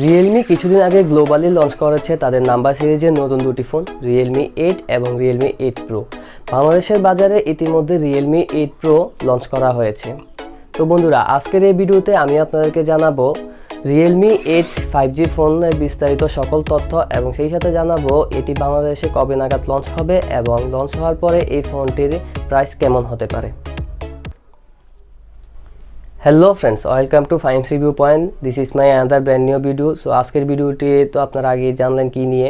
Realme কিছুদিন আগে globally launch করেছে তাদের নাম্বার সিরিজের নতুন দুটি ফোন Realme 8 এবং Realme 8 Pro। বাংলাদেশের বাজারে ইতিমধ্যে Realme 8 Pro লঞ্চ করা হয়েছে। তো বন্ধুরা, আজকের এই ভিডিওতে আমি আপনাদেরকে জানাবো Realme 8 5G ফোনের বিস্তারিত সকল তথ্য এবং সেই সাথে জানাবো এটি বাংলাদেশে কবে নাগাদ লঞ্চ হবে এবং লঞ্চ হওয়ার পরে এই ফোনটির প্রাইস কেমন হতে পারে। হ্যালো ফ্রেন্ডস, ওয়েলকাম টু ফাইমস review point. This is my another brand new video. So আজকের ভিডিওটি তো আপনারা আগেই জানলেন কি নিয়ে।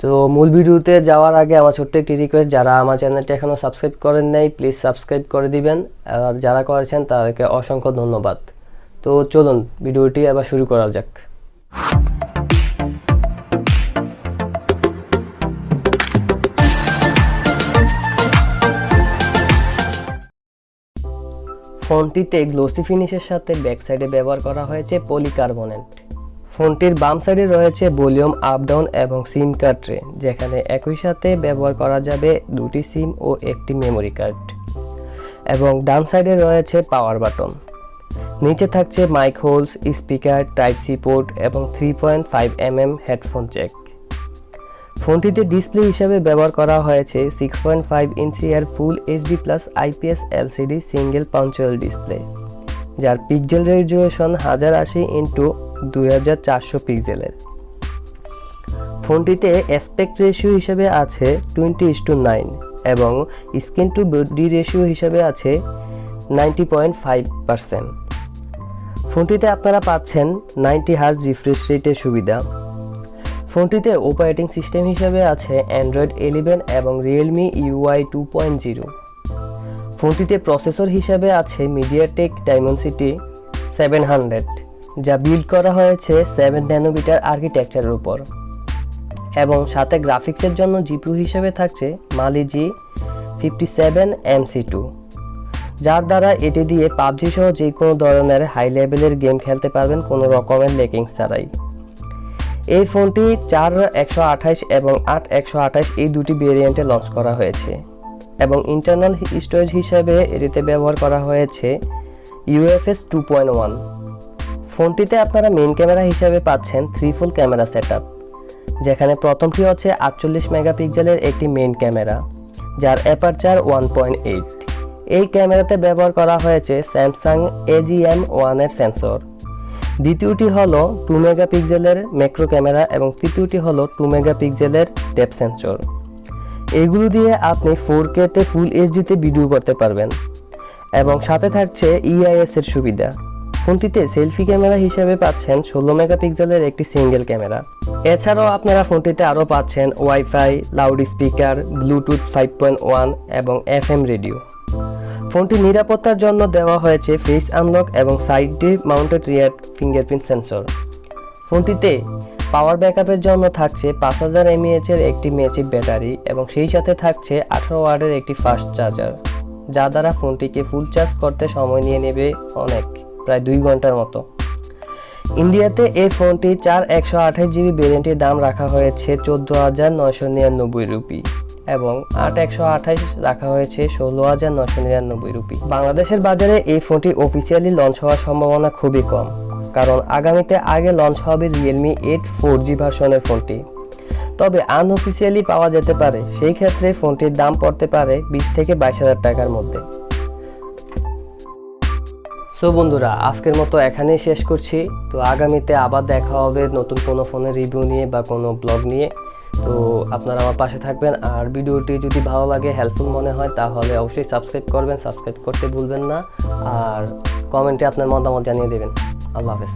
তো মূল ভিডিওতে যাওয়ার আগে আমার ছোট্ট একটি রিকোয়েস্ট, যারা আমার চ্যানেলটি এখনও সাবস্ক্রাইব করেন নাই প্লিজ সাবস্ক্রাইব করে দিবেন, আর যারা করেছেন তাদেরকে অসংখ্য ধন্যবাদ। তো চলুন ভিডিওটি আবার শুরু করা যাক। ফোনটিতে গ্লোসি ফিনিশের সাথে ব্যাক সাইডে ব্যবহার করা হয়েছে পলিকার্বনেট। ফোনটির বাম সাইডে রয়েছে ভলিউম আপ ডাউন এবং সিম কার্ড ট্রে, যেখানে একই সাথে ব্যবহার করা যাবে দুটি সিম ও একটি মেমোরি কার্ড, এবং ডান সাইডে রয়েছে পাওয়ার বাটন। নিচে থাকছে mic holes, speaker, type C port এবং 3.5mm হেডফোন জ্যাক। ফোনটিতে ডিসপ্লে হিসেবে ব্যবহার করা হয়েছে 6.5 ইঞ্চি এর full HD plus IPS LCD single punctual display, যার পিক্সেল রেজুলেশন 1080x2400 পিক্সেলের। ফোনটিতে অ্যাসপেক্ট রেশিও হিসেবে আছে 20:9 এবং স্ক্রিন টু বডি রেশিও হিসেবে আছে 90.5%। ফোনটিতে আপনারা পাচ্ছেন 90 হার্জ রিফ্রেশ রেটের সুবিধা। ফোনটিতে অপারেটিং সিস্টেম হিসেবে আছে অ্যান্ড্রয়েড 11 এবং Realme UI 2.0। ফোনটিতে প্রসেসর হিসেবে আছে MediaTek Dimensity 700, যা বিল্ড করা হয়েছে 7 ন্যানোমিটার আর্কিটেকচারের উপর, এবং সাথে গ্রাফিক্সের জন্য জিপিইউ হিসেবে থাকছে Mali G57MC2, যার দ্বারা এটি দিয়ে PUBG সহ যে কোনো ধরনের হাই লেভেলের গেম খেলতে পারবেন কোনো রকমের ল্যাগিংস ছাড়াই। এই ফোনটি 4/128 এবং 8/128 এই দুটি ভেরিয়েন্টে লঞ্চ করা হয়েছে, এবং ইন্টারনাল স্টোরেজ হিসেবে এটিতে ব্যবহার করা হয়েছে UFS 2.1। ফোনটিতে আপনারা মেইন ক্যামেরা হিসেবে পাচ্ছেন 3 ফুল ক্যামেরা সেটআপ, যেখানে প্রথমটি হচ্ছে 48 মেগাপিক্সেলের একটি মেইন ক্যামেরা, যার অ্যাপারচার 1.8। এই ক্যামেরাতে ব্যবহার করা হয়েছে স্যামসাং AGM1 এর সেন্সর। দ্বিতীয়টি হলো 2 মেগাপিক্সেলের ম্যাক্রো ক্যামেরা এবং তৃতীয়টি হলো 2 মেগাপিক্সেলের ডেপথ সেন্সর। এগুলো দিয়ে আপনি 4K তে ফুল এইচডিতে ভিডিও করতে পারবেন, এবং সাথে থাকছে EIS এর সুবিধা। ফোনটিতে সেলফি ক্যামেরা হিসেবে পাচ্ছেন 16 মেগাপিক্সেলের একটি সিঙ্গেল ক্যামেরা। এছাড়াও আপনারা ফোনটিতে আরও পাচ্ছেন ওয়াইফাই, লাউড স্পিকার, ব্লুটুথ 5.1 এবং FM রেডিও। ফোনটির নিরাপত্তার জন্য দেওয়া হয়েছে ফেস আনলক এবং সাইডে মাউন্টেড রিয়ার ফিঙ্গারপ্রিন্ট সেন্সর। ফোনটিতে পাওয়ার ব্যাকআপের জন্য থাকছে 5000 mAh এর একটি ম্যাচিভ ব্যাটারি, এবং সেই সাথে থাকছে 18 ওয়াটের একটি ফাস্ট চার্জার, যা দ্বারা ফোনটিকে ফুল চার্জ করতে সময় নিয়ে নেবে অনেক, প্রায় 2 ঘন্টার মতো। ইন্ডিয়াতে এই ফোনটি 4/128GB ভেরিয়েন্টের দাম রাখা হয়েছে 14,999 রুপি এবং 8/128 রাখা হয়েছে 16,999 রুপি। বাংলাদেশের বাজারে এই ফোনটি অফিসিয়ালি লঞ্চ হওয়ার সম্ভাবনা খুবই কম, কারণ আগামীতে আগে লঞ্চ হবে Realme 8 4G ভার্সনের ফোনটি। তবে আনঅফিসিয়ালি পাওয়া যেতে পারে, সেই ক্ষেত্রে ফোনটির দাম পড়তে পারে 20 থেকে 22,000 টাকার মধ্যে। সো বন্ধুরা, আজকের মতো এখানেই শেষ করছি। তো আগামীতে আবার দেখা হবে নতুন কোনো ফোনের রিভিউ নিয়ে বা কোনো ব্লগ নিয়ে। তো আপনারা আমার পাশে থাকবেন, আর ভিডিওটি যদি ভালো লাগে, হেল্পফুল মনে হয়, তাহলে অবশ্যই সাবস্ক্রাইব করবেন, সাবস্ক্রাইব করতে ভুলবেন না, আর কমেন্টে আপনার মতামত জানিয়ে দেবেন। আল্লাহ হাফেজ।